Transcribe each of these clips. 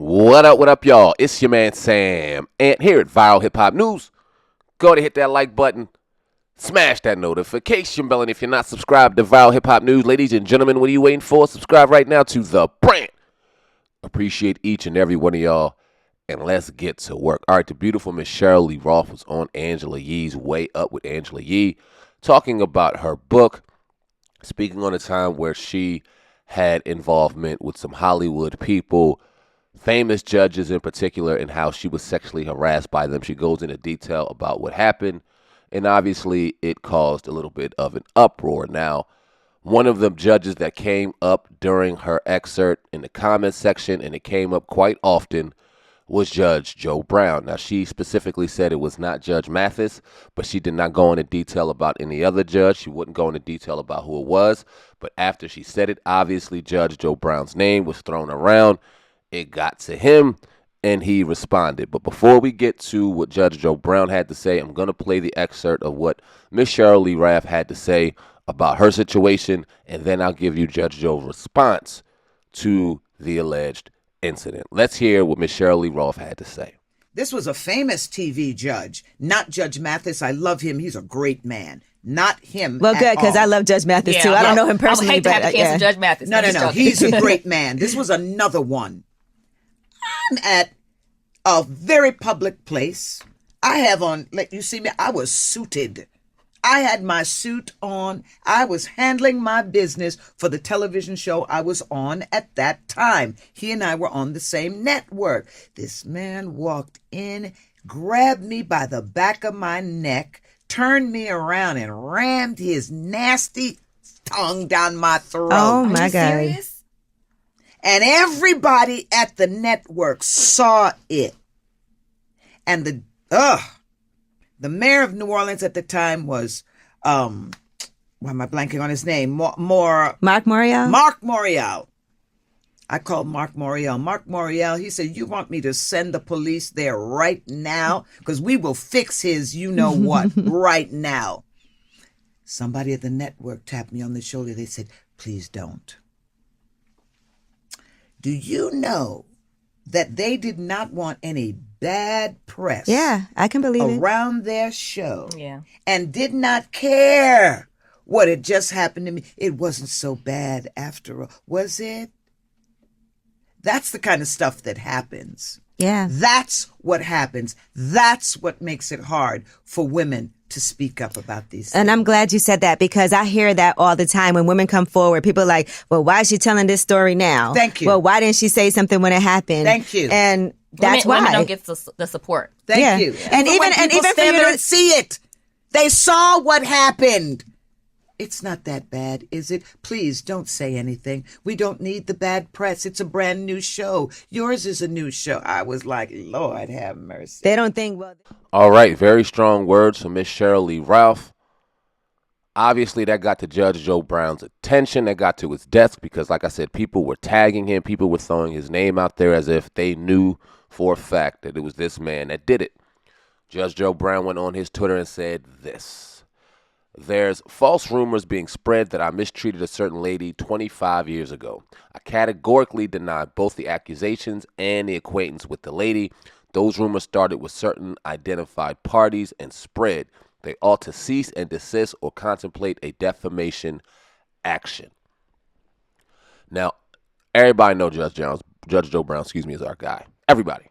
What up, y'all? It's your man Sam, and here at Viral Hip Hop News, go to hit that like button, smash that notification bell, and if you're not subscribed to Viral Hip Hop News, ladies and gentlemen, what are you waiting for? Subscribe right now to the brand. Appreciate each and every one of y'all, and let's get to work. All right, the beautiful Miss Sheryl Lee Ralph was on Angela Yee's Way Up with Angela Yee, talking about her book, speaking on a time where she had involvement with some Hollywood people, famous judges in particular, and how she was sexually harassed by them. She goes into detail about what happened, and obviously it caused a little bit of an uproar. Now, one of the judges that came up during her excerpt in the comments section, and it came up quite often, was Judge Joe Brown. Now, she specifically said it was not Judge Mathis, but she did not go into detail about any other judge. She wouldn't go into detail about who it was, but after she said it, obviously Judge Joe Brown's name was thrown around. It got to him, and he responded. But before we get to what Judge Joe Brown had to say, I'm going to play the excerpt of what Miss Sheryl Lee Ralph had to say about her situation, and then I'll give you Judge Joe's response to the alleged incident. Let's hear what Miss Sheryl Lee Ralph had to say. This was a famous TV judge, not Judge Mathis. I love him. He's a great man. Not him. Well, good, because I love Judge Mathis, too. I don't know him personally. I would hate to have to cancel Judge Mathis. No. He's a great man. This was another one. I'm at a very public place. I have on, like you see me, I was suited. I had my suit on. I was handling my business for the television show I was on at that time. He and I were on the same network. This man walked in, grabbed me by the back of my neck, turned me around, and rammed his nasty tongue down my throat. Oh, my God. Serious? And everybody at the network saw it. And the mayor of New Orleans at the time was, why am I blanking on his name? Mark Morial? Mark Morial. I called Mark Morial. Mark Morial, he said, you want me to send the police there right now? Because we will fix his you-know-what right now. Somebody at the network tapped me on the shoulder. They said, please don't. Do you know that they did not want any bad press? Yeah, I can believe it. Around their show. Yeah. And did not care what had just happened to me. It wasn't so bad after all. Was it? That's the kind of stuff that happens. Yeah. That's what happens. That's what makes it hard for women to speak up about these things. And I'm glad you said that, because I hear that all the time when women come forward. People are like, well, why is she telling this story now? Thank you. Well, why didn't she say something when it happened? Thank you. And that's why. Women don't get the support. Thank you. And even when people for stand you there to and see it, they saw what happened. It's not that bad, is it? Please don't say anything. We don't need the bad press. It's a brand new show. Yours is a new show. I was like, Lord have mercy. They don't think, well. All right, very strong words from Miss Sheryl Lee Ralph. Obviously, that got to Judge Joe Brown's attention. That got to his desk because, like I said, people were tagging him. People were throwing his name out there as if they knew for a fact that it was this man that did it. Judge Joe Brown went on his Twitter and said this. There's false rumors being spread that I mistreated a certain lady 25 years ago. I categorically deny both the accusations and the acquaintance with the lady. Those rumors started with certain identified parties and spread. They ought to cease and desist or contemplate a defamation action. Now, everybody knows Judge Joe Brown, is our guy. Everybody.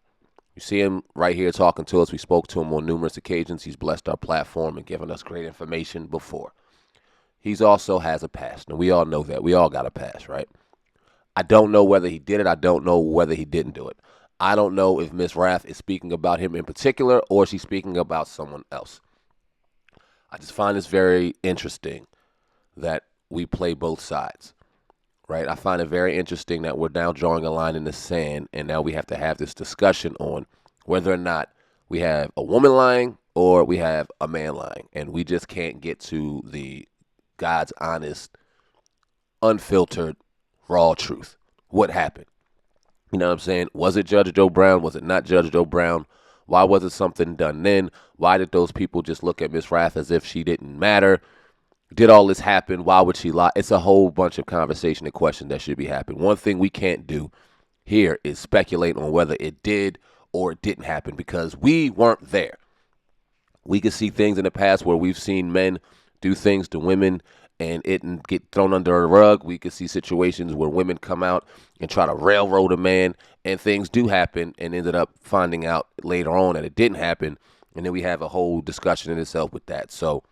You see him right here talking to us. We spoke to him on numerous occasions. He's blessed our platform and given us great information before. He's also has a past. And we all know that. We all got a past, right? I don't know whether he did it. I don't know whether he didn't do it. I don't know if Miss Ralph is speaking about him in particular or she's speaking about someone else. I just find this very interesting that we play both sides. Right? I find it very interesting that we're now drawing a line in the sand, and now we have to have this discussion on whether or not we have a woman lying or we have a man lying, and we just can't get to the God's honest, unfiltered, raw truth. What happened? You know what I'm saying? Was it Judge Joe Brown? Was it not Judge Joe Brown? Why wasn't something done then? Why did those people just look at Miss Ralph as if she didn't matter? Did all this happen? Why would she lie? It's a whole bunch of conversation and questions that should be happening. One thing we can't do here is speculate on whether it did or it didn't happen because we weren't there. We could see things in the past where we've seen men do things to women and it get thrown under a rug. We could see situations where women come out and try to railroad a man and things do happen and ended up finding out later on that it didn't happen. And then we have a whole discussion in itself with that. So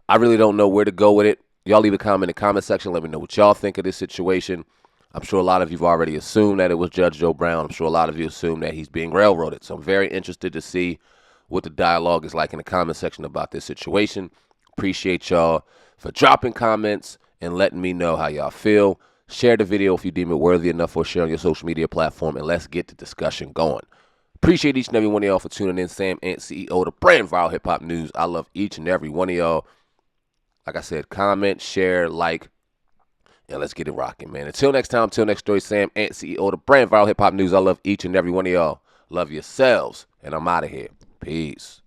I really don't know where to go with it. Y'all leave a comment in the comment section. Let me know what y'all think of this situation. I'm sure a lot of you have already assumed that it was Judge Joe Brown. I'm sure a lot of you assume that he's being railroaded. So I'm very interested to see what the dialogue is like in the comment section about this situation. Appreciate y'all for dropping comments and letting me know how y'all feel. Share the video if you deem it worthy enough or share on your social media platform, and let's get the discussion going. Appreciate each and every one of y'all for tuning in. Sam Ant, CEO of the brand Viral Hip Hop News. I love each and every one of y'all. Like I said, comment, share, like, and let's get it rocking, man. Until next time, until next story, Sam Ant, CEO of the brand Viral Hip Hop News. I love each and every one of y'all. Love yourselves, and I'm out of here. Peace.